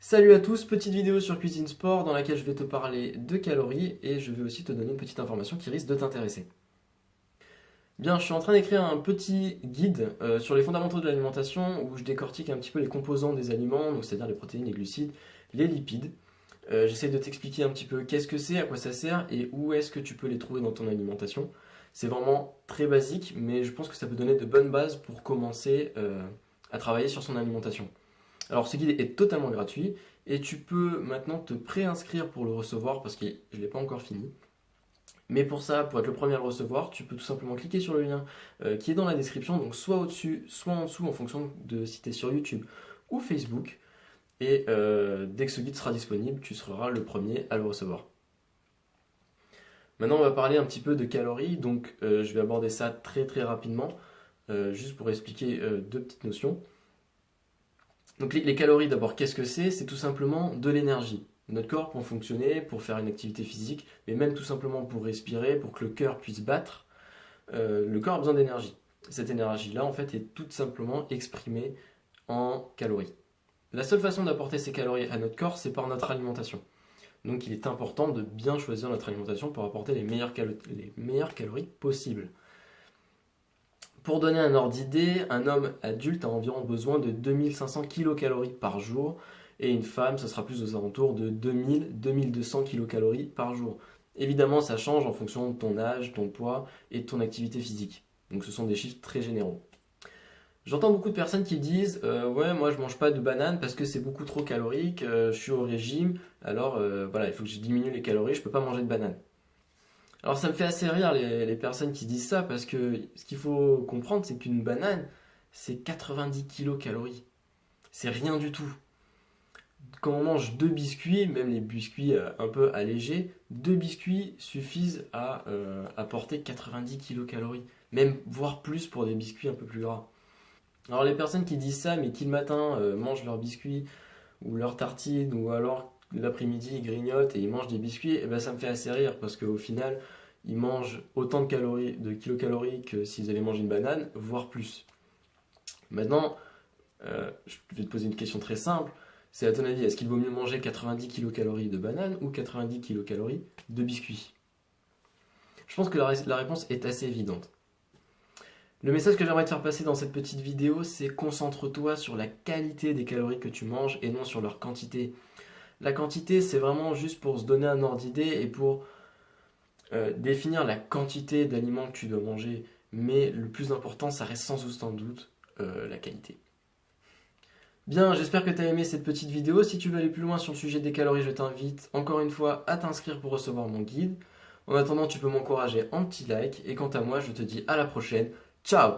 Salut à tous, petite vidéo sur Cuisine Sport dans laquelle je vais te parler de calories et je vais aussi te donner une petite information qui risque de t'intéresser. Bien, je suis en train d'écrire un petit guide sur les fondamentaux de l'alimentation où je décortique un petit peu les composants des aliments, donc c'est-à-dire les protéines, les glucides, les lipides. J'essaie de t'expliquer un petit peu qu'est-ce que c'est, à quoi ça sert et où est-ce que tu peux les trouver dans ton alimentation. C'est vraiment très basique, mais je pense que ça peut donner de bonnes bases pour commencer à travailler sur son alimentation. Alors ce guide est totalement gratuit et tu peux maintenant te préinscrire pour le recevoir parce que je ne l'ai pas encore fini. Mais pour ça, pour être le premier à le recevoir, tu peux tout simplement cliquer sur le lien qui est dans la description, donc soit au-dessus, soit en dessous en fonction de si tu es sur YouTube ou Facebook. Et dès que ce guide sera disponible, tu seras le premier à le recevoir. Maintenant, on va parler un petit peu de calories, donc je vais aborder ça très rapidement, juste pour expliquer deux petites notions. Donc les calories, d'abord, qu'est-ce que c'est? C'est tout simplement de l'énergie. Notre corps, pour fonctionner, pour faire une activité physique, mais même tout simplement pour respirer, pour que le cœur puisse battre, le corps a besoin d'énergie. Cette énergie-là, en fait, est tout simplement exprimée en calories. La seule façon d'apporter ces calories à notre corps, c'est par notre alimentation. Donc il est important de bien choisir notre alimentation pour apporter les meilleures calories possibles. Pour donner un ordre d'idée, un homme adulte a environ besoin de 2500 kcal par jour et une femme, ce sera plus aux alentours de 2000-2200 kcal par jour. Évidemment, ça change en fonction de ton âge, ton poids et de ton activité physique. Donc ce sont des chiffres très généraux. J'entends beaucoup de personnes qui disent ouais, moi je mange pas de banane parce que c'est beaucoup trop calorique, je suis au régime, alors voilà, il faut que je diminue les calories, je peux pas manger de banane. Alors ça me fait assez rire les personnes qui disent ça parce que ce qu'il faut comprendre c'est qu'une banane c'est 90 kcal. C'est rien du tout. Quand on mange deux biscuits, même les biscuits un peu allégés, deux biscuits suffisent à apporter 90 kcal. Même voire plus pour des biscuits un peu plus gras. Alors les personnes qui disent ça mais qui le matin mangent leurs biscuits ou leurs tartines ou alors l'après-midi ils grignotent et ils mangent des biscuits, et ben ça me fait assez rire parce qu'au final ils mangent autant de calories, de kilocalories que s'ils avaient mangé une banane, voire plus. Maintenant, je vais te poser une question très simple. C'est à ton avis, est-ce qu'il vaut mieux manger 90 kilocalories de banane ou 90 kilocalories de biscuits? Je pense que la réponse est assez évidente. Le message que j'aimerais te faire passer dans cette petite vidéo, c'est concentre-toi sur la qualité des calories que tu manges et non sur leur quantité. La quantité, c'est vraiment juste pour se donner un ordre d'idée et pour définir la quantité d'aliments que tu dois manger. Mais le plus important, ça reste sans aucun doute la qualité. Bien, j'espère que tu as aimé cette petite vidéo. Si tu veux aller plus loin sur le sujet des calories, je t'invite encore une fois à t'inscrire pour recevoir mon guide. En attendant, tu peux m'encourager en petit like. Et quant à moi, je te dis à la prochaine. Ciao!